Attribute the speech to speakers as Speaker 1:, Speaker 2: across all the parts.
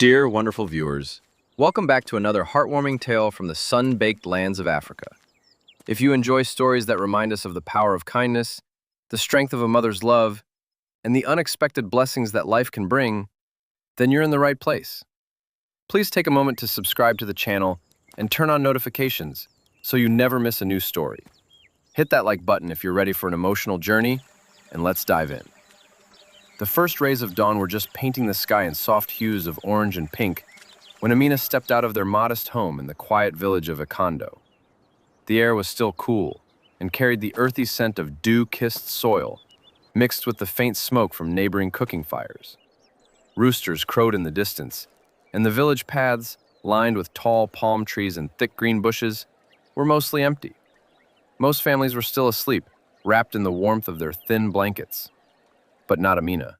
Speaker 1: Dear wonderful viewers, welcome back to another heartwarming tale from the sun-baked lands of Africa. If you enjoy stories that remind us of the power of kindness, the strength of a mother's love, and the unexpected blessings that life can bring, then you're in the right place. Please take a moment to subscribe to the channel and turn on notifications so you never miss a new story. Hit that like button if you're ready for an emotional journey, and let's dive in. The first rays of dawn were just painting the sky in soft hues of orange and pink when Amina stepped out of their modest home in the quiet village of Ikondo. The air was still cool and carried the earthy scent of dew-kissed soil, mixed with the faint smoke from neighboring cooking fires. Roosters crowed in the distance, and the village paths, lined with tall palm trees and thick green bushes, were mostly empty. Most families were still asleep, wrapped in the warmth of their thin blankets. But not Amina.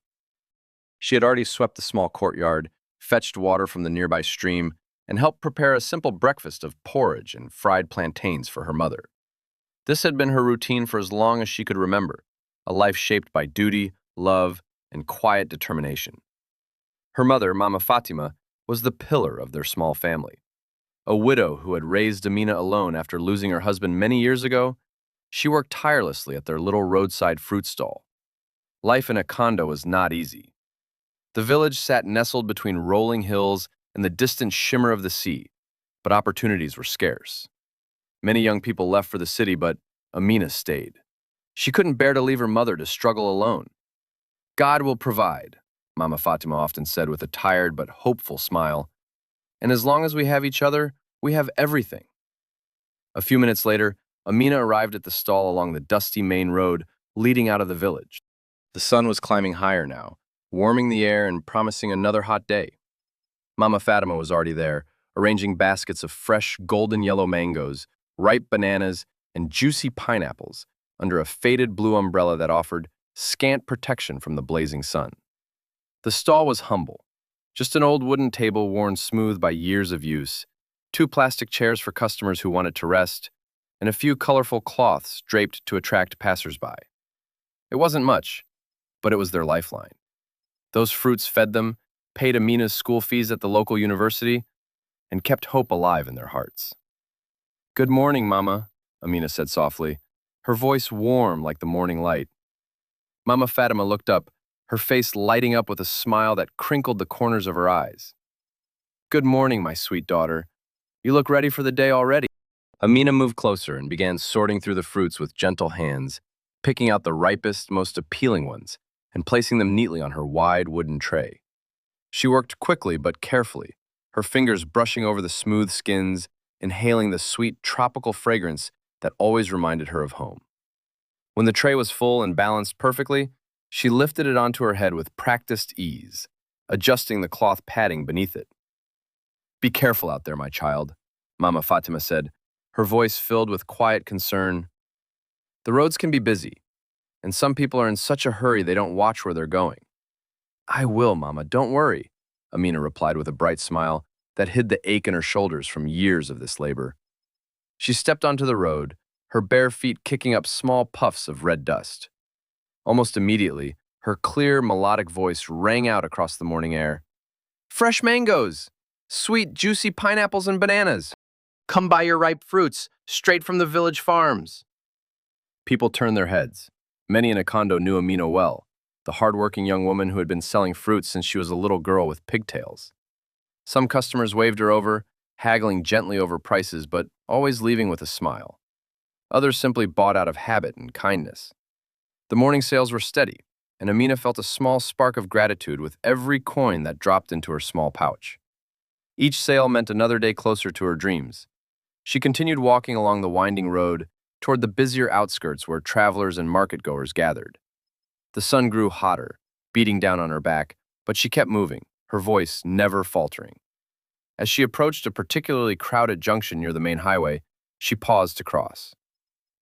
Speaker 1: She had already swept the small courtyard, fetched water from the nearby stream, and helped prepare a simple breakfast of porridge and fried plantains for her mother. This had been her routine for as long as she could remember, a life shaped by duty, love, and quiet determination. Her mother, Mama Fatima, was the pillar of their small family. A widow who had raised Amina alone after losing her husband many years ago, she worked tirelessly at their little roadside fruit stall. Life in Ikondo was not easy. The village sat nestled between rolling hills and the distant shimmer of the sea, but opportunities were scarce. Many young people left for the city, but Amina stayed. She couldn't bear to leave her mother to struggle alone. God will provide, Mama Fatima often said with a tired but hopeful smile, and as long as we have each other, we have everything. A few minutes later, Amina arrived at the stall along the dusty main road leading out of the village. The sun was climbing higher now, warming the air and promising another hot day. Mama Fatima was already there, arranging baskets of fresh golden yellow mangoes, ripe bananas, and juicy pineapples under a faded blue umbrella that offered scant protection from the blazing sun. The stall was humble, just an old wooden table worn smooth by years of use, 2 plastic chairs for customers who wanted to rest, and a few colorful cloths draped to attract passersby. It wasn't much, but it was their lifeline. Those fruits fed them, paid Amina's school fees at the local university, and kept hope alive in their hearts. "Good morning, Mama," Amina said softly, her voice warm like the morning light. Mama Fatima looked up, her face lighting up with a smile that crinkled the corners of her eyes. "Good morning, my sweet daughter. You look ready for the day already." Amina moved closer and began sorting through the fruits with gentle hands, picking out the ripest, most appealing ones, and placing them neatly on her wide wooden tray. She worked quickly but carefully, her fingers brushing over the smooth skins, inhaling the sweet tropical fragrance that always reminded her of home. When the tray was full and balanced perfectly, she lifted it onto her head with practiced ease, adjusting the cloth padding beneath it. "Be careful out there, my child," Mama Fatima said, her voice filled with quiet concern. "The roads can be busy, and some people are in such a hurry they don't watch where they're going." "I will, Mama, don't worry," Amina replied with a bright smile that hid the ache in her shoulders from years of this labor. She stepped onto the road, her bare feet kicking up small puffs of red dust. Almost immediately, her clear, melodic voice rang out across the morning air. "Fresh mangoes! Sweet, juicy pineapples and bananas! Come buy your ripe fruits, straight from the village farms!" People turned their heads. Many in Ikondo knew Amina well, the hardworking young woman who had been selling fruits since she was a little girl with pigtails. Some customers waved her over, haggling gently over prices, but always leaving with a smile. Others simply bought out of habit and kindness. The morning sales were steady, and Amina felt a small spark of gratitude with every coin that dropped into her small pouch. Each sale meant another day closer to her dreams. She continued walking along the winding road toward the busier outskirts where travelers and market-goers gathered. The sun grew hotter, beating down on her back, but she kept moving, her voice never faltering. As she approached a particularly crowded junction near the main highway, she paused to cross.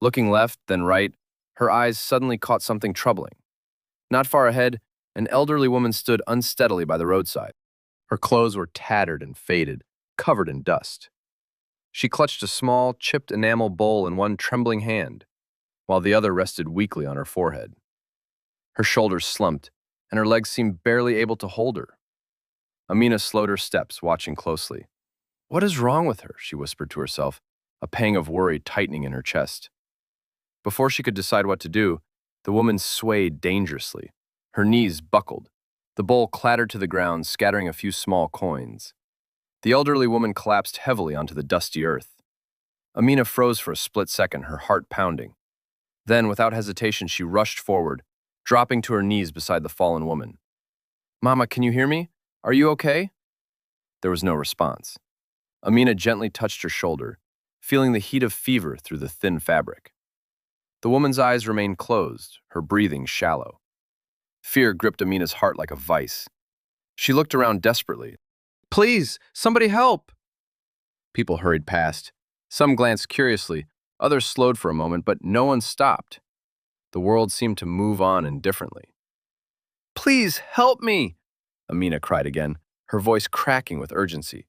Speaker 1: Looking left, then right, her eyes suddenly caught something troubling. Not far ahead, an elderly woman stood unsteadily by the roadside. Her clothes were tattered and faded, covered in dust. She clutched a small, chipped enamel bowl in one trembling hand, while the other rested weakly on her forehead. Her shoulders slumped, and her legs seemed barely able to hold her. Amina slowed her steps, watching closely. What is wrong with her? She whispered to herself, a pang of worry tightening in her chest. Before she could decide what to do, the woman swayed dangerously. Her knees buckled. The bowl clattered to the ground, scattering a few small coins. The elderly woman collapsed heavily onto the dusty earth. Amina froze for a split second, her heart pounding. Then, without hesitation, she rushed forward, dropping to her knees beside the fallen woman. Mama, can you hear me? Are you okay? There was no response. Amina gently touched her shoulder, feeling the heat of fever through the thin fabric. The woman's eyes remained closed, her breathing shallow. Fear gripped Amina's heart like a vice. She looked around desperately. Please, somebody help! People hurried past. Some glanced curiously, others slowed for a moment, but no one stopped. The world seemed to move on indifferently. Please, help me! Amina cried again, her voice cracking with urgency.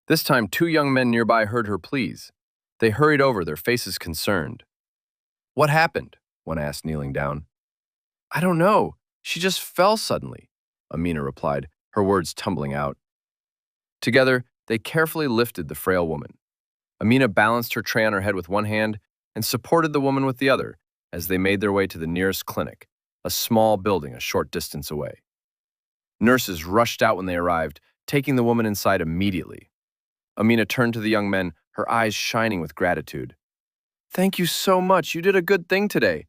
Speaker 1: This time, two young men nearby heard her pleas. They hurried over, their faces concerned. What happened? One asked, kneeling down. I don't know. She just fell suddenly, Amina replied, her words tumbling out. Together, they carefully lifted the frail woman. Amina balanced her tray on her head with one hand and supported the woman with the other as they made their way to the nearest clinic, a small building a short distance away. Nurses rushed out when they arrived, taking the woman inside immediately. Amina turned to the young men, her eyes shining with gratitude. Thank you so much. You did a good thing today.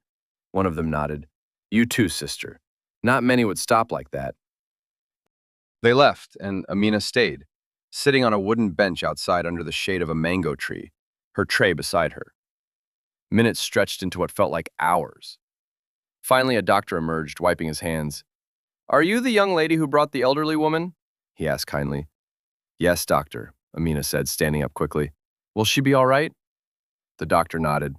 Speaker 1: One of them nodded. You too, sister. Not many would stop like that. They left, and Amina stayed, sitting on a wooden bench outside under the shade of a mango tree, her tray beside her. Minutes stretched into what felt like hours. Finally, a doctor emerged, wiping his hands. Are you the young lady who brought the elderly woman? He asked kindly. Yes, doctor, Amina said, standing up quickly. Will she be all right? The doctor nodded.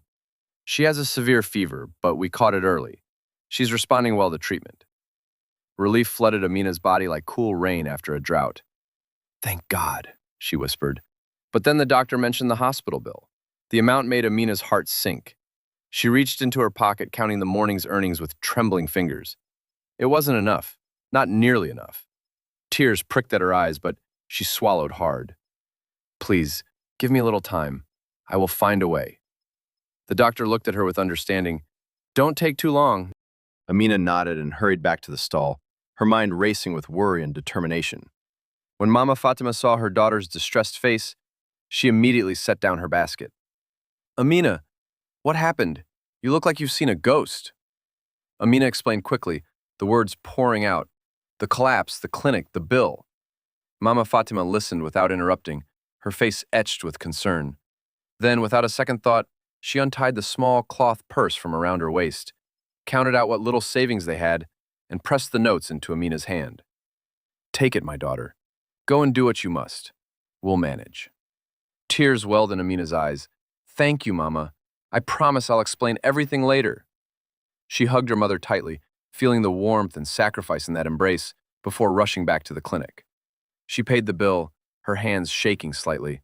Speaker 1: She has a severe fever, but we caught it early. She's responding well to treatment. Relief flooded Amina's body like cool rain after a drought. Thank God, she whispered. But then the doctor mentioned the hospital bill. The amount made Amina's heart sink. She reached into her pocket, counting the morning's earnings with trembling fingers. It wasn't enough, not nearly enough. Tears pricked at her eyes, but she swallowed hard. Please, give me a little time. I will find a way. The doctor looked at her with understanding. Don't take too long. Amina nodded and hurried back to the stall, her mind racing with worry and determination. When Mama Fatima saw her daughter's distressed face, she immediately set down her basket. Amina, what happened? You look like you've seen a ghost. Amina explained quickly, the words pouring out. The collapse, the clinic, the bill. Mama Fatima listened without interrupting, her face etched with concern. Then, without a second thought, she untied the small cloth purse from around her waist, counted out what little savings they had, and pressed the notes into Amina's hand. Take it, my daughter. Go and do what you must. We'll manage. Tears welled in Amina's eyes. Thank you, Mama. I promise I'll explain everything later. She hugged her mother tightly, feeling the warmth and sacrifice in that embrace before rushing back to the clinic. She paid the bill, her hands shaking slightly.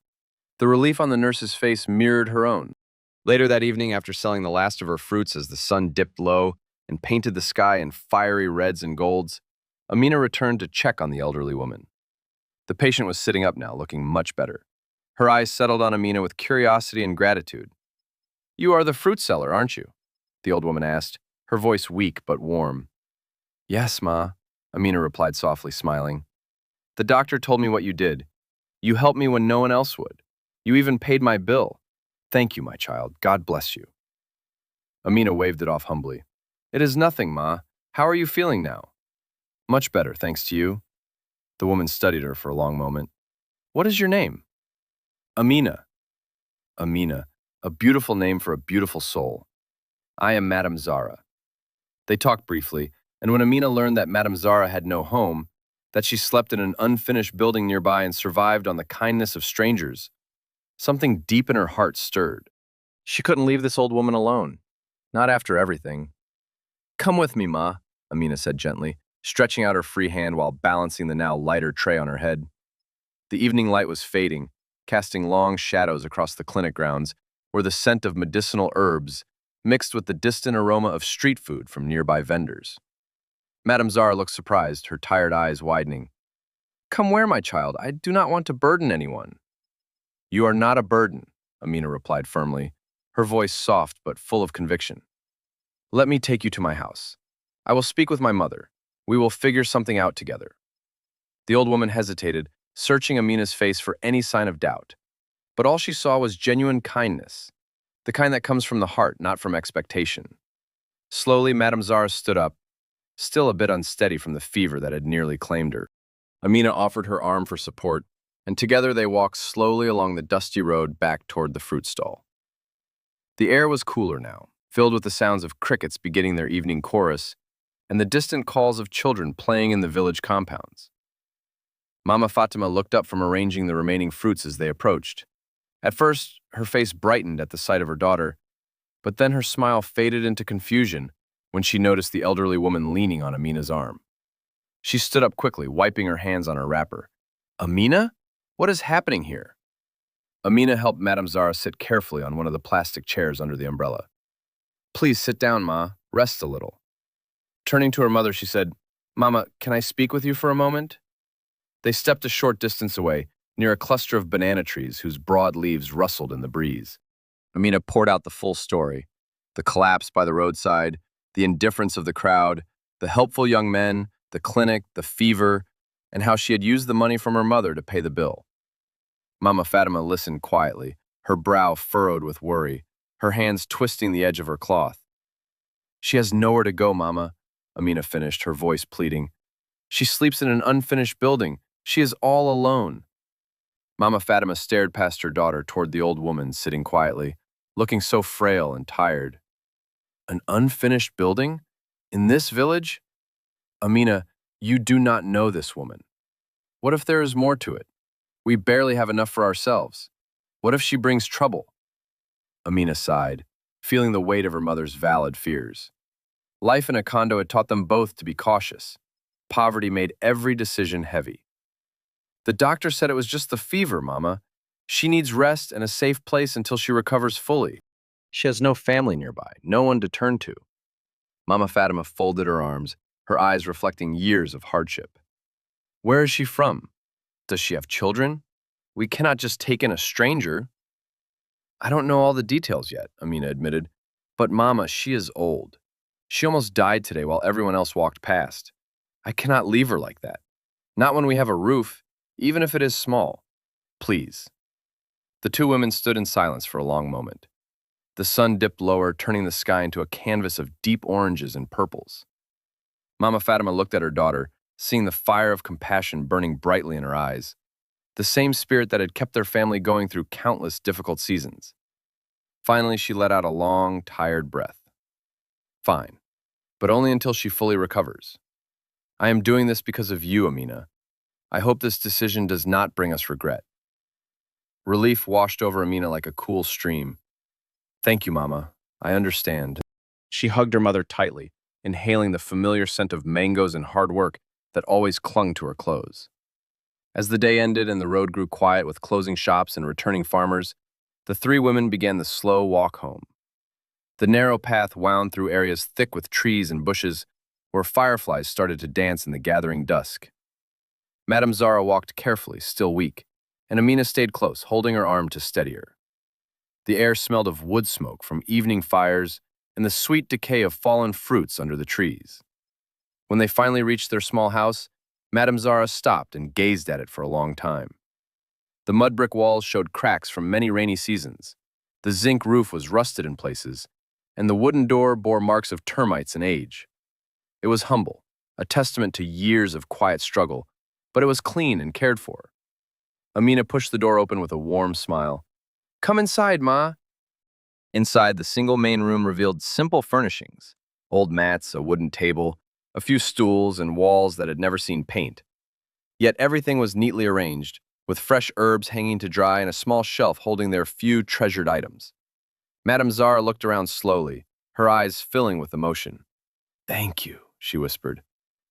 Speaker 1: The relief on the nurse's face mirrored her own. Later that evening, after selling the last of her fruits as the sun dipped low and painted the sky in fiery reds and golds, Amina returned to check on the elderly woman. The patient was sitting up now, looking much better. Her eyes settled on Amina with curiosity and gratitude. You are the fruit seller, aren't you? The old woman asked, her voice weak but warm. Yes, Ma, Amina replied softly, smiling. The doctor told me what you did. You helped me when no one else would. You even paid my bill. Thank you, my child. God bless you. Amina waved it off humbly. It is nothing, Ma. How are you feeling now? Much better, thanks to you. The woman studied her for a long moment. What is your name? Amina. Amina, a beautiful name for a beautiful soul. I am Madame Zara. They talked briefly, and when Amina learned that Madame Zara had no home, that she slept in an unfinished building nearby and survived on the kindness of strangers, something deep in her heart stirred. She couldn't leave this old woman alone. Not after everything. Come with me, Ma, Amina said gently, stretching out her free hand while balancing the now lighter tray on her head. The evening light was fading, casting long shadows across the clinic grounds, where the scent of medicinal herbs mixed with the distant aroma of street food from nearby vendors. Madame Zara looked surprised, her tired eyes widening. Come where, my child? I do not want to burden anyone. You are not a burden, Amina replied firmly, her voice soft but full of conviction. Let me take you to my house. I will speak with my mother. We will figure something out together. The old woman hesitated, searching Amina's face for any sign of doubt. But all she saw was genuine kindness, the kind that comes from the heart, not from expectation. Slowly, Madame Zara stood up, still a bit unsteady from the fever that had nearly claimed her. Amina offered her arm for support, and together they walked slowly along the dusty road back toward the fruit stall. The air was cooler now, filled with the sounds of crickets beginning their evening chorus and the distant calls of children playing in the village compounds. Mama Fatima looked up from arranging the remaining fruits as they approached. At first, her face brightened at the sight of her daughter, but then her smile faded into confusion when she noticed the elderly woman leaning on Amina's arm. She stood up quickly, wiping her hands on her wrapper. Amina? What is happening here? Amina helped Madame Zara sit carefully on one of the plastic chairs under the umbrella. Please sit down, Ma. Rest a little. Turning to her mother, she said, Mama, can I speak with you for a moment? They stepped a short distance away, near a cluster of banana trees whose broad leaves rustled in the breeze. Amina poured out the full story: the collapse by the roadside, the indifference of the crowd, the helpful young men, the clinic, the fever, and how she had used the money from her mother to pay the bill. Mama Fatima listened quietly, her brow furrowed with worry, her hands twisting the edge of her cloth. She has nowhere to go, Mama, Amina finished, her voice pleading. She sleeps in an unfinished building. She is all alone. Mama Fatima stared past her daughter toward the old woman sitting quietly, looking so frail and tired. An unfinished building? In this village? Amina, you do not know this woman. What if there is more to it? We barely have enough for ourselves. What if she brings trouble? Amina sighed, feeling the weight of her mother's valid fears. Life in a condo had taught them both to be cautious. Poverty made every decision heavy. The doctor said it was just the fever, Mama. She needs rest and a safe place until she recovers fully. She has no family nearby, no one to turn to. Mama Fatima folded her arms, her eyes reflecting years of hardship. Where is she from? Does she have children? We cannot just take in a stranger. I don't know all the details yet, Amina admitted. But Mama, she is old. She almost died today while everyone else walked past. I cannot leave her like that. Not when we have a roof, even if it is small. Please. The two women stood in silence for a long moment. The sun dipped lower, turning the sky into a canvas of deep oranges and purples. Mama Fatima looked at her daughter, seeing the fire of compassion burning brightly in her eyes, the same spirit that had kept their family going through countless difficult seasons. Finally, she let out a long, tired breath. Fine, but only until she fully recovers. I am doing this because of you, Amina. I hope this decision does not bring us regret. Relief washed over Amina like a cool stream. Thank you, Mama. I understand. She hugged her mother tightly, inhaling the familiar scent of mangoes and hard work that always clung to her clothes. As the day ended and the road grew quiet with closing shops and returning farmers, the three women began the slow walk home. The narrow path wound through areas thick with trees and bushes, where fireflies started to dance in the gathering dusk. Madame Zara walked carefully, still weak, and Amina stayed close, holding her arm to steady her. The air smelled of wood smoke from evening fires and the sweet decay of fallen fruits under the trees. When they finally reached their small house, Madame Zara stopped and gazed at it for a long time. The mud brick walls showed cracks from many rainy seasons. The zinc roof was rusted in places, and the wooden door bore marks of termites and age. It was humble, a testament to years of quiet struggle, but it was clean and cared for. Amina pushed the door open with a warm smile. Come inside, Ma. Inside, the single main room revealed simple furnishings: old mats, a wooden table, a few stools, and walls that had never seen paint. Yet everything was neatly arranged, with fresh herbs hanging to dry and a small shelf holding their few treasured items. Madame Zara looked around slowly, her eyes filling with emotion. Thank you, she whispered.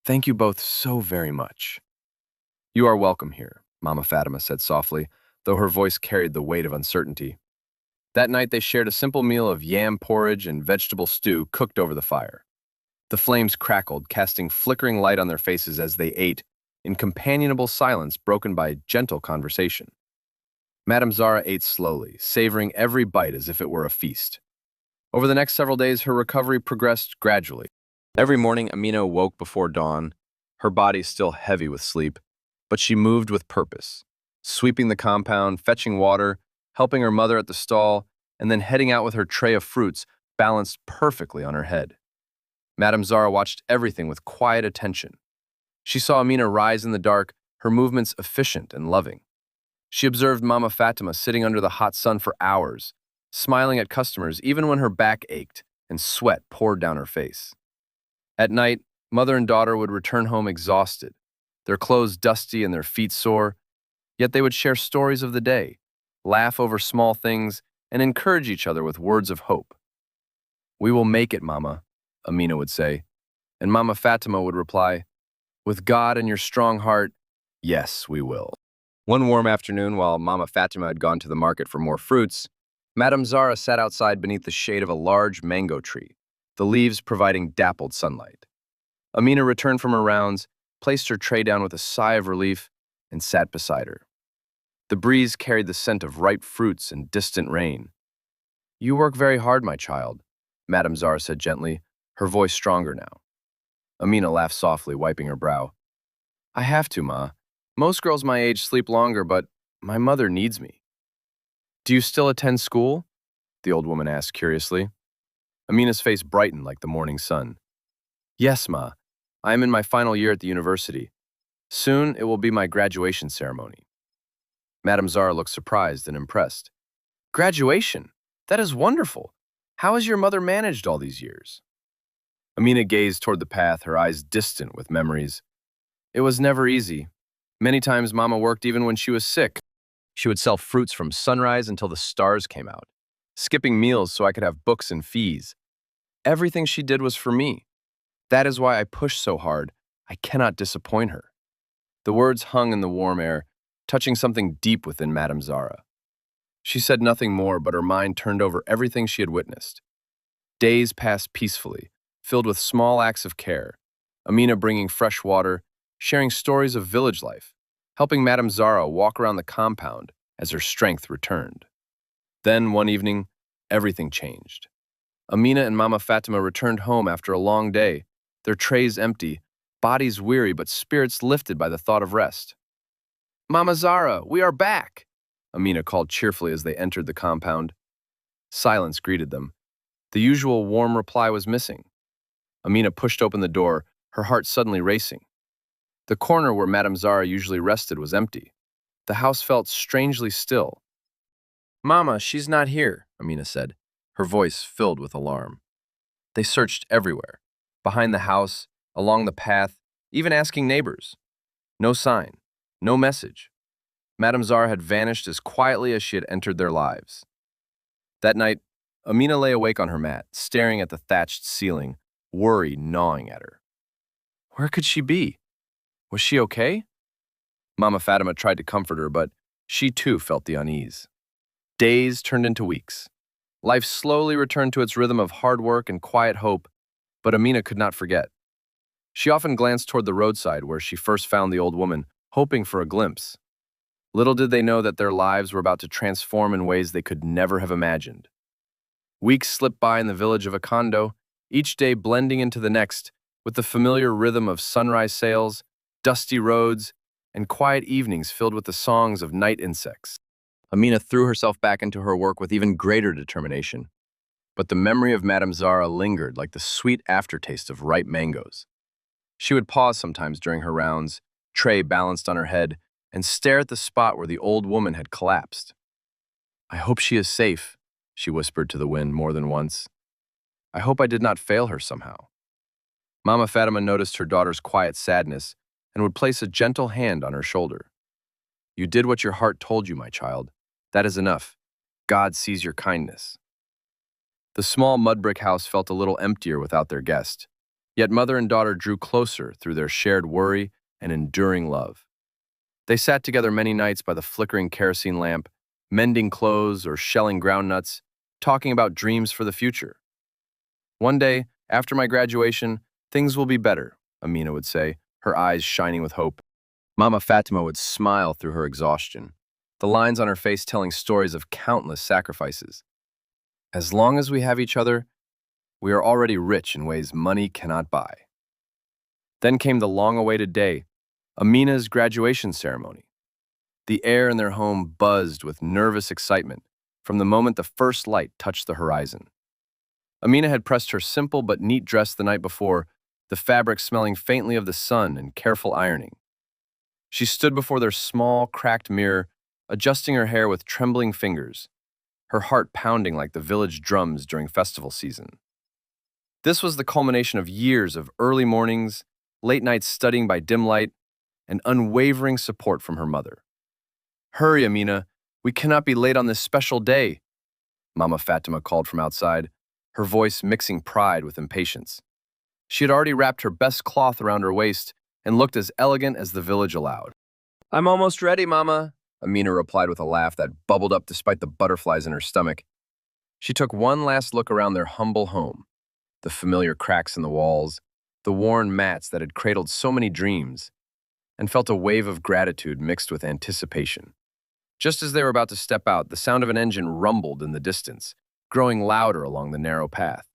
Speaker 1: Thank you both so very much. You are welcome here, Mama Fatima said softly, though her voice carried the weight of uncertainty. That night they shared a simple meal of yam porridge and vegetable stew cooked over the fire. The flames crackled, casting flickering light on their faces as they ate, in companionable silence broken by gentle conversation. Madame Zara ate slowly, savoring every bite as if it were a feast. Over the next several days, her recovery progressed gradually. Every morning, Amina woke before dawn, her body still heavy with sleep, but she moved with purpose, sweeping the compound, fetching water, helping her mother at the stall, and then heading out with her tray of fruits balanced perfectly on her head. Madame Zara watched everything with quiet attention. She saw Amina rise in the dark, her movements efficient and loving. She observed Mama Fatima sitting under the hot sun for hours, smiling at customers even when her back ached and sweat poured down her face. At night, mother and daughter would return home exhausted, their clothes dusty and their feet sore, yet they would share stories of the day, laugh over small things, and encourage each other with words of hope. "We will make it, Mama," Amina would say, and Mama Fatima would reply, "With God and your strong heart, yes, we will." One warm afternoon, while Mama Fatima had gone to the market for more fruits, Madame Zara sat outside beneath the shade of a large mango tree, the leaves providing dappled sunlight. Amina returned from her rounds, placed her tray down with a sigh of relief, and sat beside her. The breeze carried the scent of ripe fruits and distant rain. "You work very hard, my child," Madame Zara said gently, her voice stronger now. Amina laughed softly, wiping her brow. "I have to, Ma. Most girls my age sleep longer, but my mother needs me." "Do you still attend school?" the old woman asked curiously. Amina's face brightened like the morning sun. "Yes, Ma. I am in my final year at the university. Soon it will be my graduation ceremony." Madame Zara looked surprised and impressed. "Graduation? That is wonderful. How has your mother managed all these years?" Amina gazed toward the path, her eyes distant with memories. "It was never easy. Many times Mama worked even when she was sick. She would sell fruits from sunrise until the stars came out, skipping meals so I could have books and fees. Everything she did was for me. That is why I push so hard. I cannot disappoint her." The words hung in the warm air, touching something deep within Madame Zara. She said nothing more, but her mind turned over everything she had witnessed. Days passed peacefully, filled with small acts of care. Amina bringing fresh water, sharing stories of village life, helping Madame Zara walk around the compound as her strength returned. Then, one evening, everything changed. Amina and Mama Fatima returned home after a long day, their trays empty, bodies weary but spirits lifted by the thought of rest. "Mama Zara, we are back!" Amina called cheerfully as they entered the compound. Silence greeted them. The usual warm reply was missing. Amina pushed open the door, her heart suddenly racing. The corner where Madame Zara usually rested was empty. The house felt strangely still. "Mama, she's not here," Amina said, her voice filled with alarm. They searched everywhere, behind the house, along the path, even asking neighbors. No sign, no message. Madame Zara had vanished as quietly as she had entered their lives. That night, Amina lay awake on her mat, staring at the thatched ceiling, worry gnawing at her. Where could she be? Was she okay? Mama Fatima tried to comfort her, but she too felt the unease. Days turned into weeks. Life slowly returned to its rhythm of hard work and quiet hope, but Amina could not forget. She often glanced toward the roadside where she first found the old woman, hoping for a glimpse. Little did they know that their lives were about to transform in ways they could never have imagined. Weeks slipped by in the village of Akando, each day blending into the next with the familiar rhythm of sunrise sails, dusty roads, and quiet evenings filled with the songs of night insects. Amina threw herself back into her work with even greater determination. But the memory of Madame Zara lingered like the sweet aftertaste of ripe mangoes. She would pause sometimes during her rounds, tray balanced on her head, and stare at the spot where the old woman had collapsed. "I hope she is safe," she whispered to the wind more than once. "I hope I did not fail her somehow." Mama Fatima noticed her daughter's quiet sadness and would place a gentle hand on her shoulder. "You did what your heart told you, my child. That is enough. God sees your kindness." The small mud brick house felt a little emptier without their guest, yet mother and daughter drew closer through their shared worry and enduring love. They sat together many nights by the flickering kerosene lamp, mending clothes or shelling groundnuts, talking about dreams for the future. "One day, after my graduation, things will be better," Amina would say, her eyes shining with hope. Mama Fatima would smile through her exhaustion, the lines on her face telling stories of countless sacrifices. As long as we have each other, we are already rich in ways money cannot buy. Then came the long-awaited day, Amina's graduation ceremony. The air in their home buzzed with nervous excitement from the moment the first light touched the horizon. Amina had pressed her simple but neat dress the night before, the fabric smelling faintly of the sun and careful ironing. She stood before their small, cracked mirror, adjusting her hair with trembling fingers, her heart pounding like the village drums during festival season. This was the culmination of years of early mornings, late nights studying by dim light, and unwavering support from her mother. "Hurry, Amina, we cannot be late on this special day," Mama Fatima called from outside, her voice mixing pride with impatience. She had already wrapped her best cloth around her waist and looked as elegant as the village allowed. "I'm almost ready, Mama," Amina replied with a laugh that bubbled up despite the butterflies in her stomach. She took one last look around their humble home, the familiar cracks in the walls, the worn mats that had cradled so many dreams, and felt a wave of gratitude mixed with anticipation. Just as they were about to step out, the sound of an engine rumbled in the distance, growing louder along the narrow path.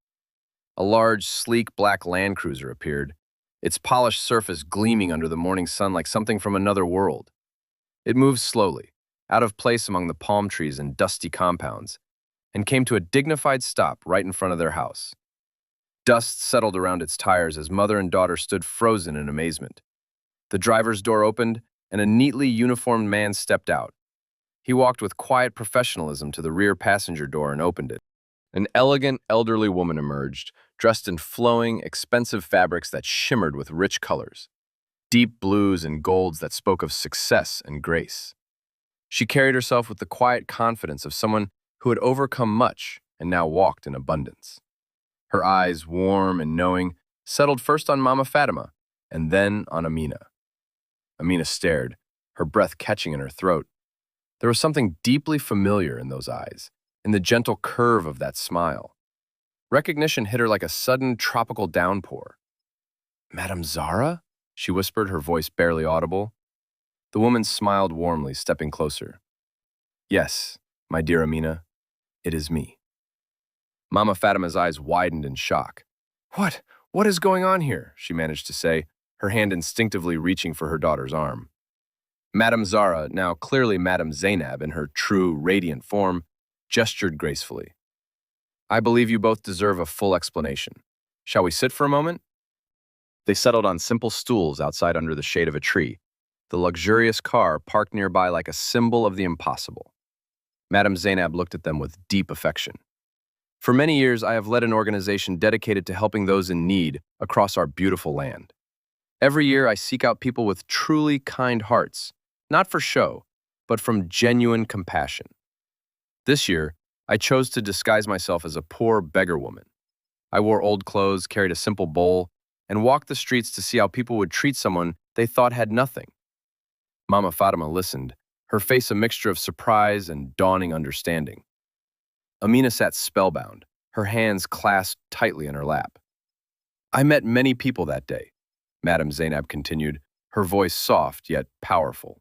Speaker 1: A large, sleek black Land Cruiser appeared, its polished surface gleaming under the morning sun like something from another world. It moved slowly, out of place among the palm trees and dusty compounds, and came to a dignified stop right in front of their house. Dust settled around its tires as mother and daughter stood frozen in amazement. The driver's door opened, and a neatly uniformed man stepped out. He walked with quiet professionalism to the rear passenger door and opened it. An elegant, elderly woman emerged, dressed in flowing, expensive fabrics that shimmered with rich colors, deep blues and golds that spoke of success and grace. She carried herself with the quiet confidence of someone who had overcome much and now walked in abundance. Her eyes, warm and knowing, settled first on Mama Fatima and then on Amina. Amina stared, her breath catching in her throat. There was something deeply familiar in those eyes, in the gentle curve of that smile. Recognition hit her like a sudden tropical downpour. "Madame Zara?" she whispered, her voice barely audible. The woman smiled warmly, stepping closer. "Yes, my dear Amina, it is me." Mama Fatima's eyes widened in shock. What is going on here?" she managed to say, her hand instinctively reaching for her daughter's arm. Madame Zara, now clearly Madame Zainab in her true, radiant form, gestured gracefully. "I believe you both deserve a full explanation. Shall we sit for a moment?" They settled on simple stools outside under the shade of a tree, the luxurious car parked nearby like a symbol of the impossible. Madame Zainab looked at them with deep affection. "For many years, I have led an organization dedicated to helping those in need across our beautiful land. Every year, I seek out people with truly kind hearts, not for show, but from genuine compassion. This year, I chose to disguise myself as a poor beggar woman. I wore old clothes, carried a simple bowl, and walked the streets to see how people would treat someone they thought had nothing." Mama Fatima listened, her face a mixture of surprise and dawning understanding. Amina sat spellbound, her hands clasped tightly in her lap. "I met many people that day," Madame Zainab continued, her voice soft yet powerful.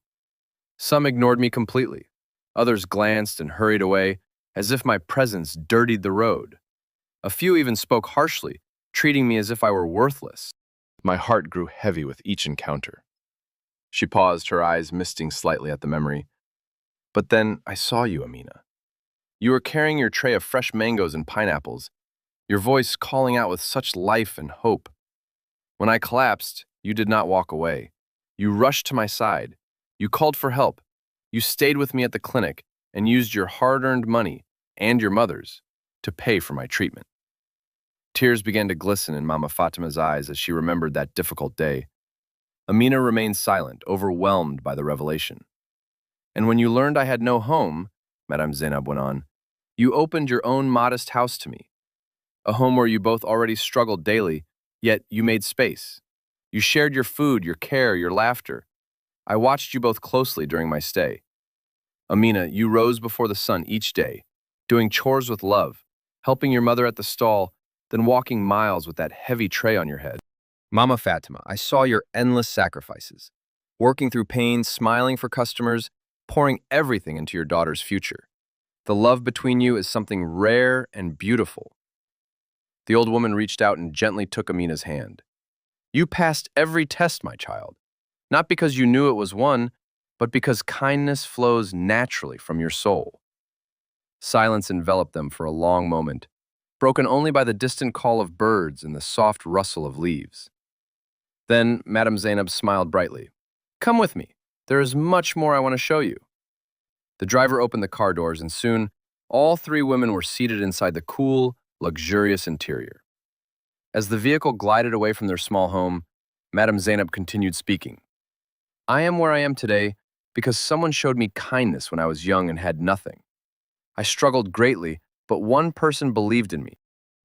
Speaker 1: "Some ignored me completely. Others glanced and hurried away, as if my presence dirtied the road. A few even spoke harshly, treating me as if I were worthless. My heart grew heavy with each encounter." She paused, her eyes misting slightly at the memory. "But then I saw you, Amina. You were carrying your tray of fresh mangoes and pineapples, your voice calling out with such life and hope. When I collapsed, you did not walk away. You rushed to my side. You called for help. You stayed with me at the clinic and used your hard-earned money, and your mother's, to pay for my treatment." Tears began to glisten in Mama Fatima's eyes as she remembered that difficult day. Amina remained silent, overwhelmed by the revelation. "And when you learned I had no home," Madame Zainab went on, "you opened your own modest house to me. A home where you both already struggled daily, yet you made space. You shared your food, your care, your laughter. I watched you both closely during my stay. Amina, you rose before the sun each day, doing chores with love, helping your mother at the stall, then walking miles with that heavy tray on your head. Mama Fatima, I saw your endless sacrifices. working through pain, smiling for customers, pouring everything into your daughter's future. The love between you is something rare and beautiful. The old woman reached out and gently took Amina's hand. You passed every test, my child, not because you knew it was one, but because kindness flows naturally from your soul. Silence enveloped them for a long moment, broken only by the distant call of birds and the soft rustle of leaves. Then Madame Zainab smiled brightly. Come with me. There is much more I want to show you. The driver opened the car doors, and soon all three women were seated inside the cool, luxurious interior. As the vehicle glided away from their small home, Madame Zainab continued speaking. I am where I am today because someone showed me kindness when I was young and had nothing. I struggled greatly, but one person believed in me.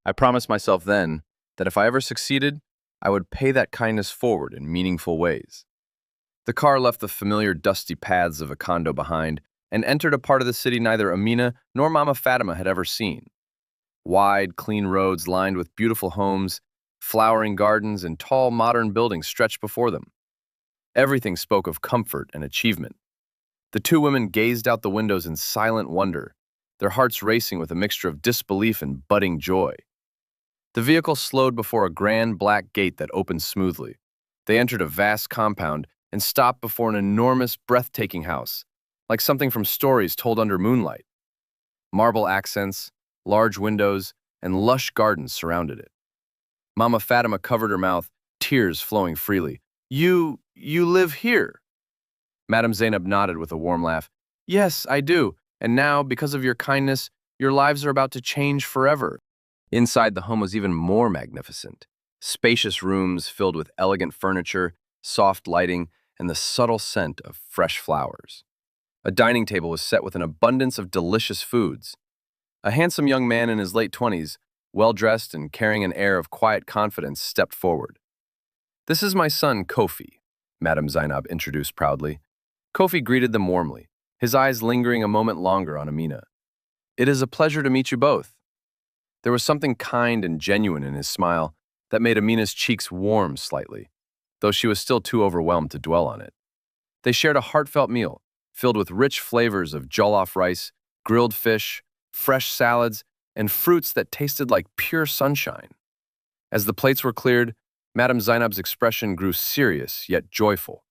Speaker 1: I promised myself then that if I ever succeeded, I would pay that kindness forward in meaningful ways. The car left the familiar dusty paths of a condo behind and entered a part of the city neither Amina nor Mama Fatima had ever seen. Wide, clean roads lined with beautiful homes, flowering gardens, and tall, modern buildings stretched before them. Everything spoke of comfort and achievement. The two women gazed out the windows in silent wonder, their hearts racing with a mixture of disbelief and budding joy. The vehicle slowed before a grand black gate that opened smoothly. They entered a vast compound and stopped before an enormous, breathtaking house, like something from stories told under moonlight. Marble accents, large windows, and lush gardens surrounded it. Mama Fatima covered her mouth, tears flowing freely. You live here? Madame Zainab nodded with a warm laugh. Yes, I do, and now, because of your kindness, your lives are about to change forever. Inside, the home was even more magnificent. Spacious rooms filled with elegant furniture, soft lighting, and the subtle scent of fresh flowers. A dining table was set with an abundance of delicious foods. A handsome young man in his late 20s, well-dressed and carrying an air of quiet confidence, stepped forward. This is my son, Kofi, Madame Zainab introduced proudly. Kofi greeted them warmly, his eyes lingering a moment longer on Amina. It is a pleasure to meet you both. There was something kind and genuine in his smile that made Amina's cheeks warm slightly, though she was still too overwhelmed to dwell on it. They shared a heartfelt meal, filled with rich flavors of jollof rice, grilled fish, fresh salads, and fruits that tasted like pure sunshine. As the plates were cleared, Madame Zainab's expression grew serious yet joyful.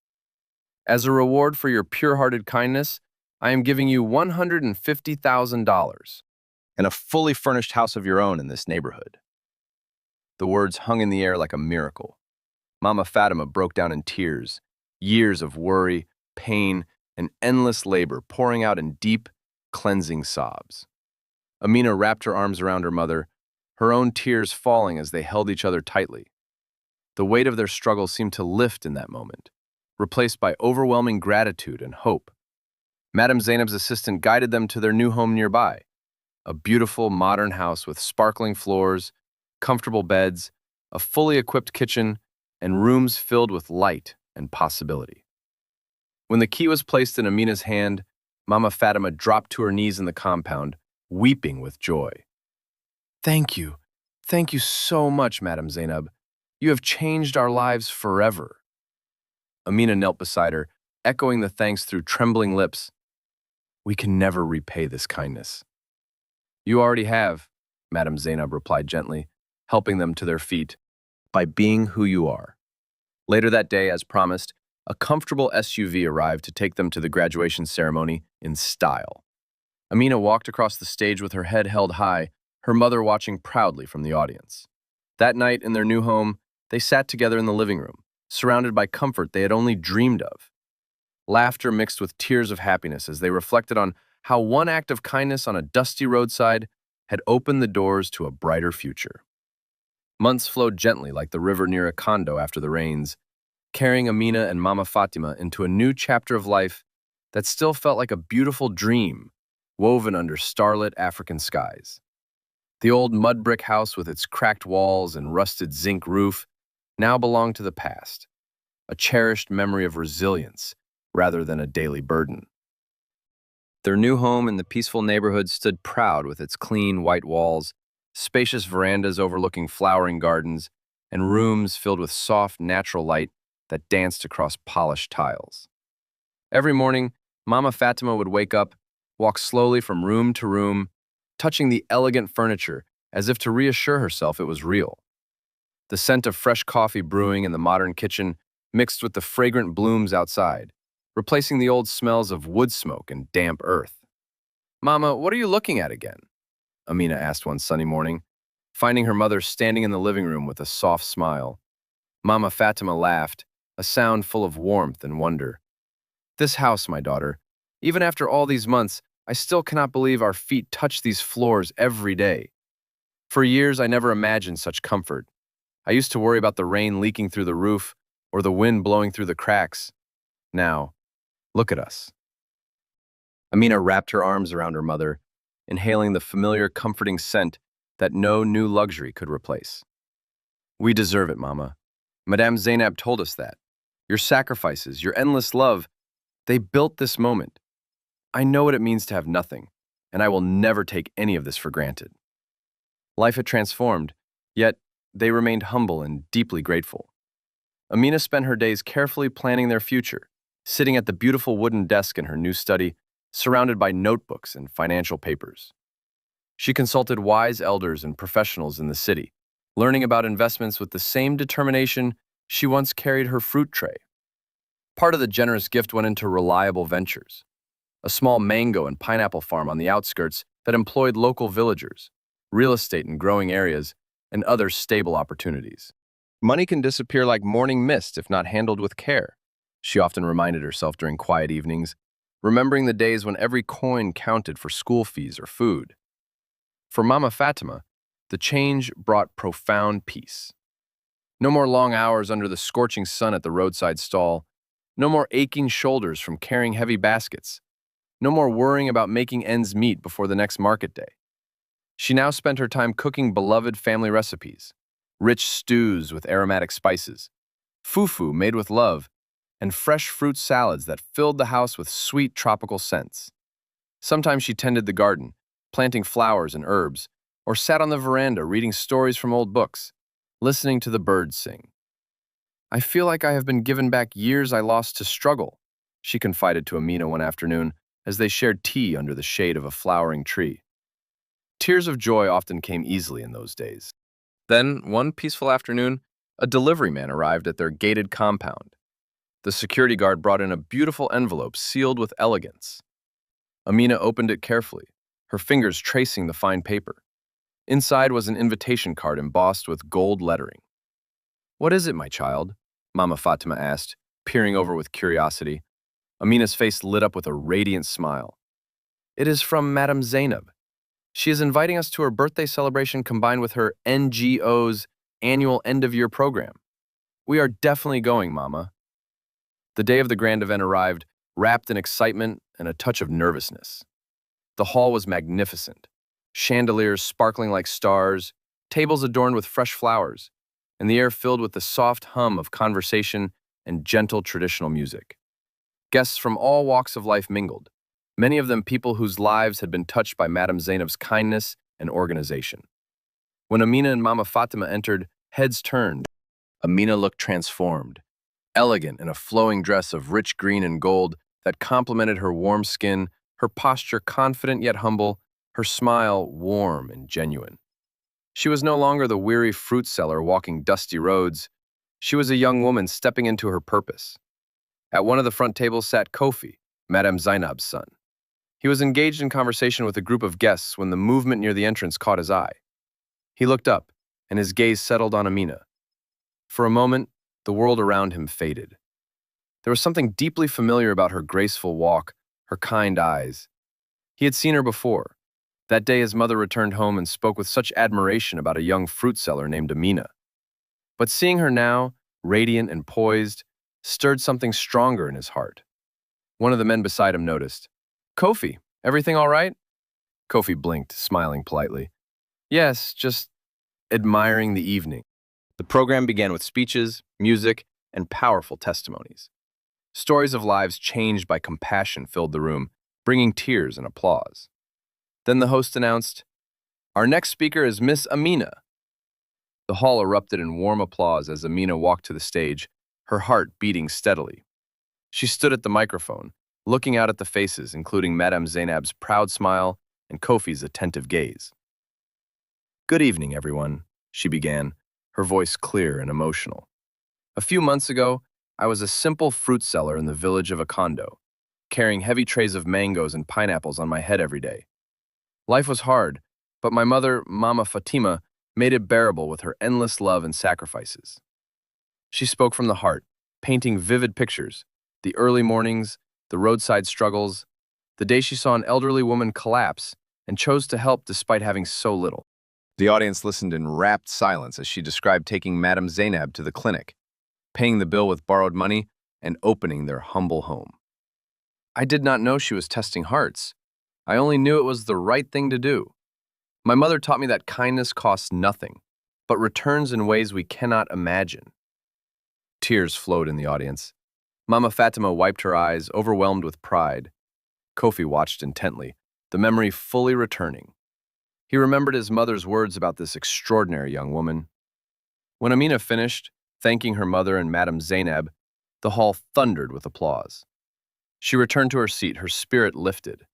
Speaker 1: As a reward for your pure-hearted kindness, I am giving you $150,000 and a fully furnished house of your own in this neighborhood. The words hung in the air like a miracle. Mama Fatima broke down in tears, years of worry, pain, and endless labor pouring out in deep, cleansing sobs. Amina wrapped her arms around her mother, her own tears falling as they held each other tightly. The weight of their struggle seemed to lift in that moment, replaced by overwhelming gratitude and hope. Madame Zainab's assistant guided them to their new home nearby, a beautiful, modern house with sparkling floors, comfortable beds, a fully equipped kitchen, and rooms filled with light and possibility. When the key was placed in Amina's hand, Mama Fatima dropped to her knees in the compound, weeping with joy. Thank you. Thank you so much, Madame Zainab. You have changed our lives forever. Amina knelt beside her, echoing the thanks through trembling lips. We can never repay this kindness. You already have, Madame Zainab replied gently, helping them to their feet, by being who you are. Later that day, as promised, a comfortable SUV arrived to take them to the graduation ceremony in style. Amina walked across the stage with her head held high, her mother watching proudly from the audience. That night in their new home, they sat together in the living room, surrounded by comfort they had only dreamed of. Laughter mixed with tears of happiness as they reflected on how one act of kindness on a dusty roadside had opened the doors to a brighter future. Months flowed gently like the river near a condo after the rains, carrying Amina and Mama Fatima into a new chapter of life that still felt like a beautiful dream woven under starlit African skies. The old mud brick house with its cracked walls and rusted zinc roof now belonged to the past, a cherished memory of resilience rather than a daily burden. Their new home in the peaceful neighborhood stood proud with its clean white walls, spacious verandas overlooking flowering gardens, and rooms filled with soft, natural light that danced across polished tiles. Every morning, Mama Fatima would wake up, walk slowly from room to room, touching the elegant furniture as if to reassure herself it was real. The scent of fresh coffee brewing in the modern kitchen mixed with the fragrant blooms outside, replacing the old smells of wood smoke and damp earth. "Mama, what are you looking at again?" Amina asked one sunny morning, finding her mother standing in the living room with a soft smile. Mama Fatima laughed, a sound full of warmth and wonder. "This house, my daughter, even after all these months, I still cannot believe our feet touch these floors every day. For years, I never imagined such comfort. I used to worry about the rain leaking through the roof or the wind blowing through the cracks. Now, look at us." Amina wrapped her arms around her mother, inhaling the familiar, comforting scent that no new luxury could replace. "We deserve it, Mama. Madame Zainab told us that. Your sacrifices, your endless love, they built this moment. I know what it means to have nothing, and I will never take any of this for granted." Life had transformed, yet they remained humble and deeply grateful. Amina spent her days carefully planning their future, sitting at the beautiful wooden desk in her new study, surrounded by notebooks and financial papers. She consulted wise elders and professionals in the city, learning about investments with the same determination she once carried her fruit tray. Part of the generous gift went into reliable ventures, a small mango and pineapple farm on the outskirts that employed local villagers, real estate in growing areas, and other stable opportunities. "Money can disappear like morning mist if not handled with care," she often reminded herself during quiet evenings, remembering the days when every coin counted for school fees or food. For Mama Fatima, the change brought profound peace. No more long hours under the scorching sun at the roadside stall, no more aching shoulders from carrying heavy baskets, no more worrying about making ends meet before the next market day. She now spent her time cooking beloved family recipes, rich stews with aromatic spices, fufu made with love, and fresh fruit salads that filled the house with sweet tropical scents. Sometimes she tended the garden, planting flowers and herbs, or sat on the veranda reading stories from old books, listening to the birds sing. "I feel like I have been given back years I lost to struggle," she confided to Amina one afternoon as they shared tea under the shade of a flowering tree. Tears of joy often came easily in those days. Then, one peaceful afternoon, a delivery man arrived at their gated compound. The security guard brought in a beautiful envelope sealed with elegance. Amina opened it carefully, her fingers tracing the fine paper. Inside was an invitation card embossed with gold lettering. "What is it, my child?" Mama Fatima asked, peering over with curiosity. Amina's face lit up with a radiant smile. "It is from Madame Zainab. She is inviting us to her birthday celebration combined with her NGO's annual end-of-year program. We are definitely going, Mama." The day of the grand event arrived, wrapped in excitement and a touch of nervousness. The hall was magnificent, chandeliers sparkling like stars, tables adorned with fresh flowers, and the air filled with the soft hum of conversation and gentle traditional music. Guests from all walks of life mingled, many of them people whose lives had been touched by Madame Zainab's kindness and organization. When Amina and Mama Fatima entered, heads turned. Amina looked transformed, elegant in a flowing dress of rich green and gold that complemented her warm skin, her posture confident yet humble, her smile warm and genuine. She was no longer the weary fruit seller walking dusty roads. She was a young woman stepping into her purpose. At one of the front tables sat Kofi, Madame Zainab's son. He was engaged in conversation with a group of guests when the movement near the entrance caught his eye. He looked up, and his gaze settled on Amina. For a moment, the world around him faded. There was something deeply familiar about her graceful walk, her kind eyes. He had seen her before. That day his mother returned home and spoke with such admiration about a young fruit seller named Amina. But seeing her now, radiant and poised, stirred something stronger in his heart. One of the men beside him noticed. "Kofi, everything all right?" Kofi blinked, smiling politely. "Yes, just admiring the evening." The program began with speeches, music, and powerful testimonies. Stories of lives changed by compassion filled the room, bringing tears and applause. Then the host announced, "Our next speaker is Miss Amina." The hall erupted in warm applause as Amina walked to the stage, her heart beating steadily. She stood at the microphone, looking out at the faces, including Madame Zainab's proud smile and Kofi's attentive gaze. "Good evening, everyone," she began, her voice clear and emotional. "A few months ago, I was a simple fruit seller in the village of Akondo, carrying heavy trays of mangoes and pineapples on my head every day. Life was hard, but my mother, Mama Fatima, made it bearable with her endless love and sacrifices. She spoke from the heart, painting vivid pictures, the early mornings, the roadside struggles, the day she saw an elderly woman collapse and chose to help despite having so little." The audience listened in rapt silence as she described taking Madame Zainab to the clinic, paying the bill with borrowed money, and opening their humble home. "I did not know she was testing hearts. I only knew it was the right thing to do. My mother taught me that kindness costs nothing, but returns in ways we cannot imagine." Tears flowed in the audience. Mama Fatima wiped her eyes, overwhelmed with pride. Kofi watched intently, the memory fully returning. He remembered his mother's words about this extraordinary young woman. When Amina finished, thanking her mother and Madame Zainab, the hall thundered with applause. She returned to her seat, her spirit lifted.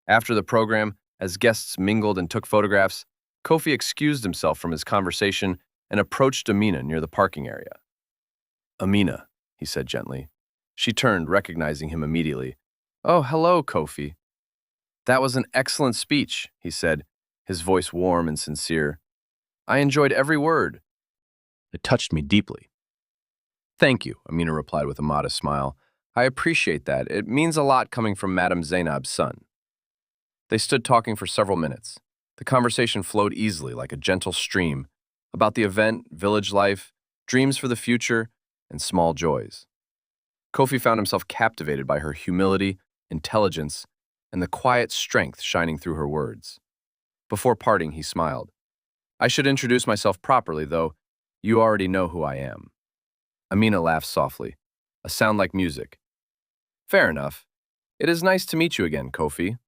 Speaker 1: After the program, as guests mingled and took photographs, Kofi excused himself from his conversation and approached Amina near the parking area. "Amina," he said gently. She turned, recognizing him immediately. "Oh, hello, Kofi." "That was an excellent speech," he said, his voice warm and sincere. "I enjoyed every word. It touched me deeply." "Thank you," Amina replied with a modest smile. "I appreciate that. It means a lot coming from Madame Zainab's son." They stood talking for several minutes. The conversation flowed easily like a gentle stream about the event, village life, dreams for the future, and small joys. Kofi found himself captivated by her humility, intelligence, and the quiet strength shining through her words. Before parting, he smiled. "I should introduce myself properly, though. You already know who I am." Amina laughed softly, a sound like music. "Fair enough. It is nice to meet you again, Kofi."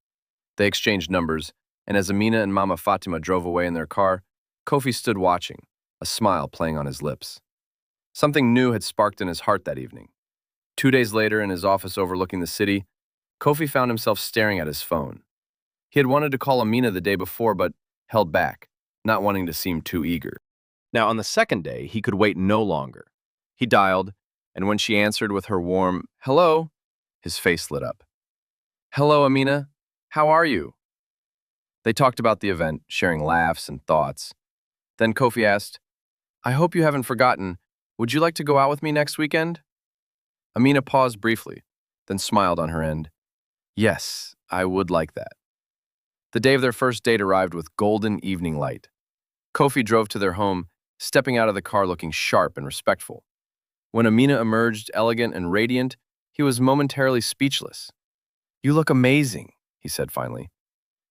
Speaker 1: They exchanged numbers, and as Amina and Mama Fatima drove away in their car, Kofi stood watching, a smile playing on his lips. Something new had sparked in his heart that evening. 2 days later, in his office overlooking the city, Kofi found himself staring at his phone. He had wanted to call Amina the day before, but held back, not wanting to seem too eager. Now, on the second day, he could wait no longer. He dialed, and when she answered with her warm, "Hello," his face lit up. "Hello, Amina. How are you?" They talked about the event, sharing laughs and thoughts. Then Kofi asked, "I hope you haven't forgotten. Would you like to go out with me next weekend?" Amina paused briefly, then smiled on her end. "Yes, I would like that." The day of their first date arrived with golden evening light. Kofi drove to their home, stepping out of the car looking sharp and respectful. When Amina emerged, elegant and radiant, he was momentarily speechless. "You look amazing," he said finally.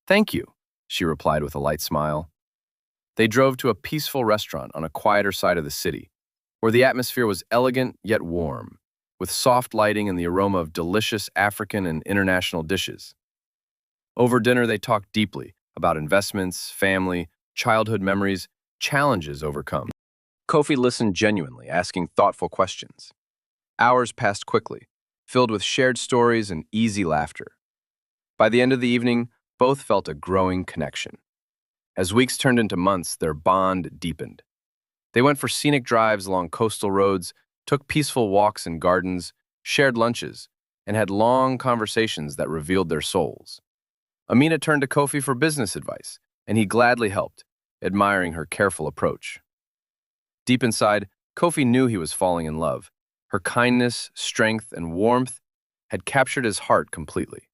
Speaker 1: "Thank you," she replied with a light smile. They drove to a peaceful restaurant on a quieter side of the city, where the atmosphere was elegant yet warm, with soft lighting and the aroma of delicious African and international dishes. Over dinner, they talked deeply about investments, family, childhood memories, challenges overcome. Kofi listened genuinely, asking thoughtful questions. Hours passed quickly, filled with shared stories and easy laughter. By the end of the evening, both felt a growing connection. As weeks turned into months, their bond deepened. They went for scenic drives along coastal roads, took peaceful walks in gardens, shared lunches, and had long conversations that revealed their souls. Amina turned to Kofi for business advice, and he gladly helped, admiring her careful approach. Deep inside, Kofi knew he was falling in love. Her kindness, strength, and warmth had captured his heart completely.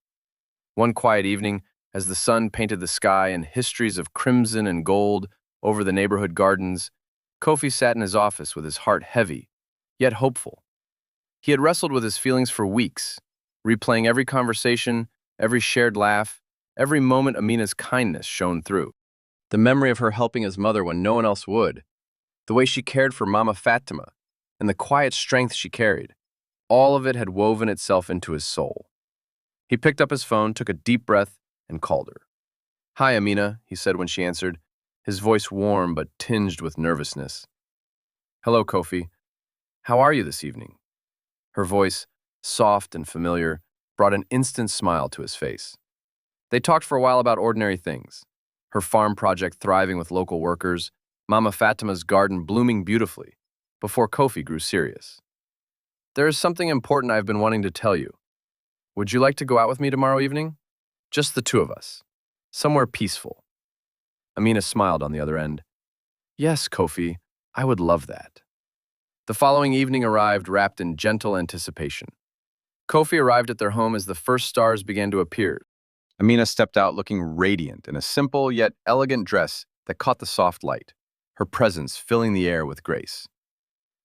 Speaker 1: One quiet evening, as the sun painted the sky in histories of crimson and gold over the neighborhood gardens, Kofi sat in his office with his heart heavy, yet hopeful. He had wrestled with his feelings for weeks, replaying every conversation, every shared laugh, every moment Amina's kindness shone through. The memory of her helping his mother when no one else would, the way she cared for Mama Fatima, and the quiet strength she carried, all of it had woven itself into his soul. He picked up his phone, took a deep breath, and called her. "Hi, Amina," he said when she answered, his voice warm but tinged with nervousness. "Hello, Kofi. How are you this evening? Her voice, soft and familiar, brought an instant smile to his face. They talked for a while about ordinary things. Her farm project thriving with local workers, Mama Fatima's garden blooming beautifully, before Kofi grew serious. There is something important I've been wanting to tell you. Would you like to go out with me tomorrow evening? Just the two of us. Somewhere peaceful. Amina smiled on the other end. Yes, Kofi, I would love that. The following evening arrived wrapped in gentle anticipation. Kofi arrived at their home as the first stars began to appear. Amina stepped out looking radiant in a simple yet elegant dress that caught the soft light, her presence filling the air with grace.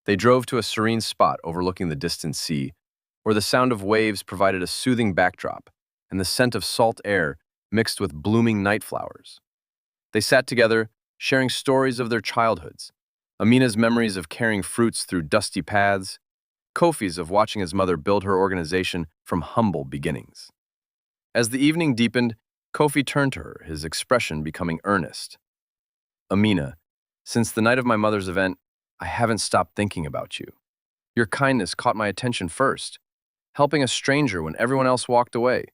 Speaker 1: They drove to a serene spot overlooking the distant sea, where the sound of waves provided a soothing backdrop and the scent of salt air mixed with blooming night flowers. They sat together, sharing stories of their childhoods, Amina's memories of carrying fruits through dusty paths, Kofi's of watching his mother build her organization from humble beginnings. As the evening deepened, Kofi turned to her, his expression becoming earnest. Amina, since the night of my mother's event, I haven't stopped thinking about you. Your kindness caught my attention first, helping a stranger when everyone else walked away.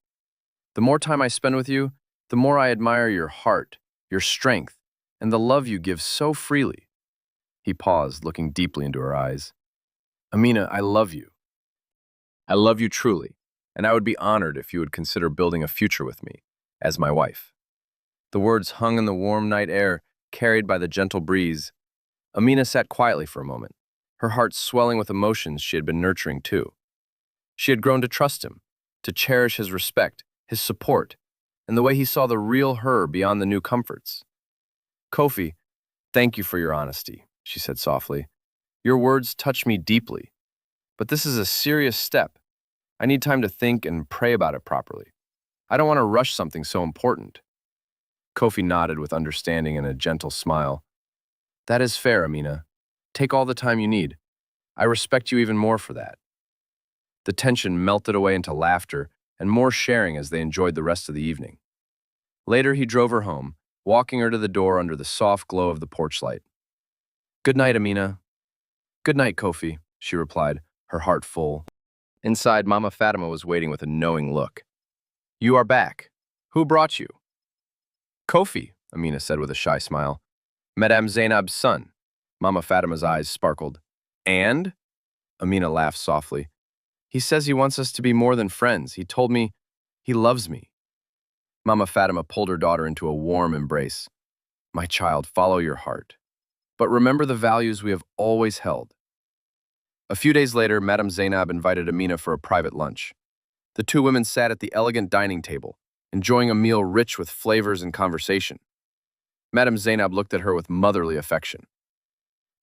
Speaker 1: The more time I spend with you, the more I admire your heart, your strength, and the love you give so freely. He paused, looking deeply into her eyes. Amina, I love you. I love you truly, and I would be honored if you would consider building a future with me, as my wife. The words hung in the warm night air, carried by the gentle breeze. Amina sat quietly for a moment, her heart swelling with emotions she had been nurturing too. She had grown to trust him, to cherish his respect, his support, and the way he saw the real her beyond the new comforts. Kofi, thank you for your honesty, she said softly. Your words touch me deeply, but this is a serious step. I need time to think and pray about it properly. I don't want to rush something so important. Kofi nodded with understanding and a gentle smile. That is fair, Amina. Take all the time you need. I respect you even more for that. The tension melted away into laughter and more sharing as they enjoyed the rest of the evening. Later, he drove her home, walking her to the door under the soft glow of the porch light. Good night, Amina. Good night, Kofi, she replied, her heart full. Inside, Mama Fatima was waiting with a knowing look. You are back. Who brought you? Kofi, Amina said with a shy smile. Madame Zainab's son. Mama Fatima's eyes sparkled. And? Amina laughed softly. He says he wants us to be more than friends. He told me he loves me. Mama Fatima pulled her daughter into a warm embrace. My child, follow your heart. But remember the values we have always held. A few days later, Madame Zainab invited Amina for a private lunch. The two women sat at the elegant dining table, enjoying a meal rich with flavors and conversation. Madame Zainab looked at her with motherly affection.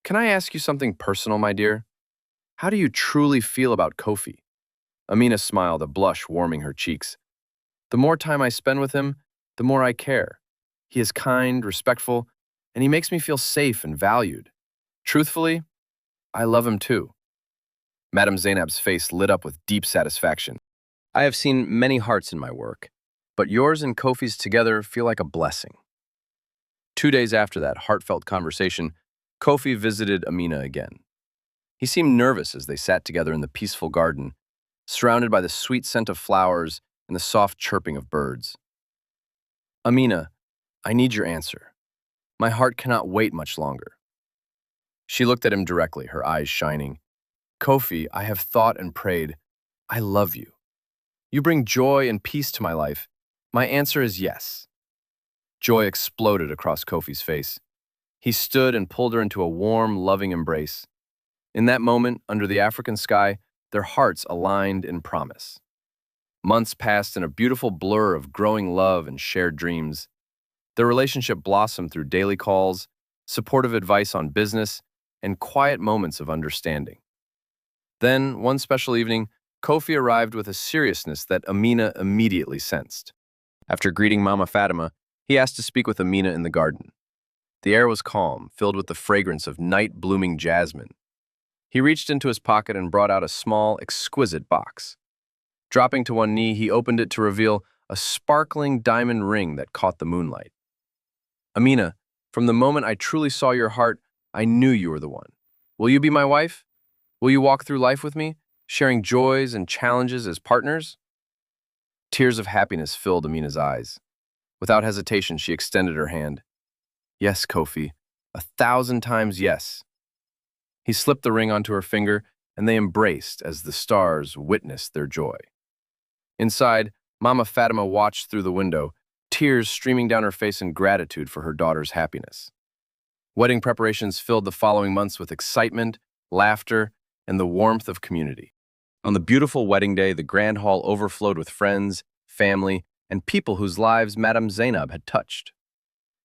Speaker 1: Can I ask you something personal, my dear? How do you truly feel about Kofi? Amina smiled, a blush warming her cheeks. The more time I spend with him, the more I care. He is kind, respectful, and he makes me feel safe and valued. Truthfully, I love him too. Madame Zainab's face lit up with deep satisfaction. I have seen many hearts in my work, but yours and Kofi's together feel like a blessing. 2 days after that heartfelt conversation, Kofi visited Amina again. He seemed nervous as they sat together in the peaceful garden, surrounded by the sweet scent of flowers and the soft chirping of birds. Amina, I need your answer. My heart cannot wait much longer. She looked at him directly, her eyes shining. Kofi, I have thought and prayed. I love you. You bring joy and peace to my life. My answer is yes. Joy exploded across Kofi's face. He stood and pulled her into a warm, loving embrace. In that moment, under the African sky, their hearts aligned in promise. Months passed in a beautiful blur of growing love and shared dreams. Their relationship blossomed through daily calls, supportive advice on business, and quiet moments of understanding. Then, one special evening, Kofi arrived with a seriousness that Amina immediately sensed. After greeting Mama Fatima, he asked to speak with Amina in the garden. The air was calm, filled with the fragrance of night-blooming jasmine. He reached into his pocket and brought out a small, exquisite box. Dropping to one knee, he opened it to reveal a sparkling diamond ring that caught the moonlight. Amina, from the moment I truly saw your heart, I knew you were the one. Will you be my wife? Will you walk through life with me, sharing joys and challenges as partners? Tears of happiness filled Amina's eyes. Without hesitation, she extended her hand. Yes, Kofi, 1,000 times yes. He slipped the ring onto her finger, and they embraced as the stars witnessed their joy. Inside, Mama Fatima watched through the window, tears streaming down her face in gratitude for her daughter's happiness. Wedding preparations filled the following months with excitement, laughter, and the warmth of community. On the beautiful wedding day, the grand hall overflowed with friends, family, and people whose lives Madame Zainab had touched.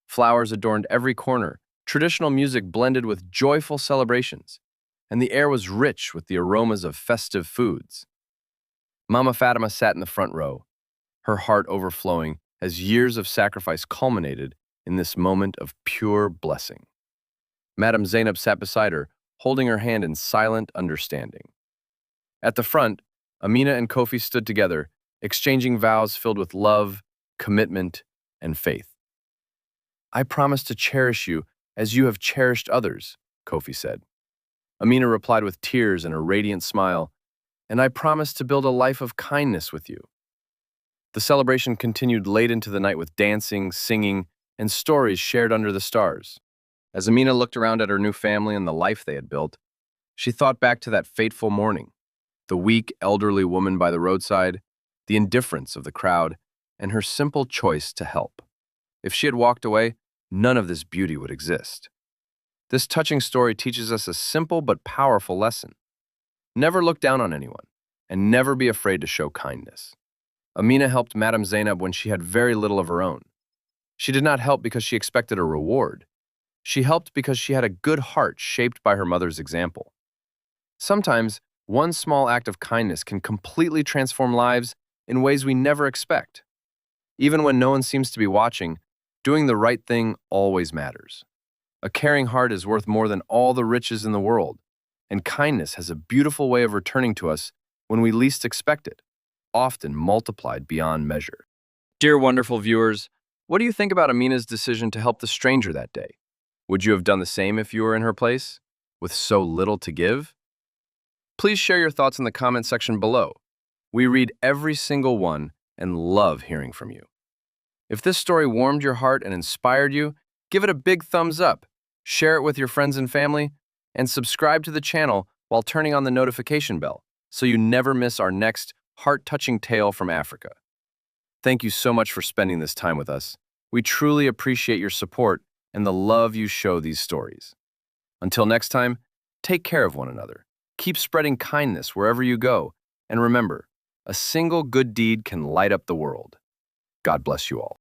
Speaker 1: Flowers adorned every corner, traditional music blended with joyful celebrations, and the air was rich with the aromas of festive foods. Mama Fatima sat in the front row, her heart overflowing as years of sacrifice culminated in this moment of pure blessing. Madame Zainab sat beside her, holding her hand in silent understanding. At the front, Amina and Kofi stood together, exchanging vows filled with love, commitment, and faith. I promise to cherish you as you have cherished others, Kofi said. Amina replied with tears and a radiant smile, and I promise to build a life of kindness with you. The celebration continued late into the night with dancing, singing, and stories shared under the stars. As Amina looked around at her new family and the life they had built, she thought back to that fateful morning, the weak, elderly woman by the roadside, the indifference of the crowd, and her simple choice to help. If she had walked away, none of this beauty would exist. This touching story teaches us a simple but powerful lesson. Never look down on anyone, and never be afraid to show kindness. Amina helped Madame Zainab when she had very little of her own. She did not help because she expected a reward. She helped because she had a good heart shaped by her mother's example. Sometimes, one small act of kindness can completely transform lives in ways we never expect. Even when no one seems to be watching, doing the right thing always matters. A caring heart is worth more than all the riches in the world, and kindness has a beautiful way of returning to us when we least expect it, often multiplied beyond measure. Dear wonderful viewers, what do you think about Amina's decision to help the stranger that day? Would you have done the same if you were in her place, with so little to give? Please share your thoughts in the comment section below. We read every single one and love hearing from you. If this story warmed your heart and inspired you, give it a big thumbs up, share it with your friends and family, and subscribe to the channel while turning on the notification bell so you never miss our next heart-touching tale from Africa. Thank you so much for spending this time with us. We truly appreciate your support and the love you show these stories. Until next time, take care of one another. Keep spreading kindness wherever you go, and remember, a single good deed can light up the world. God bless you all.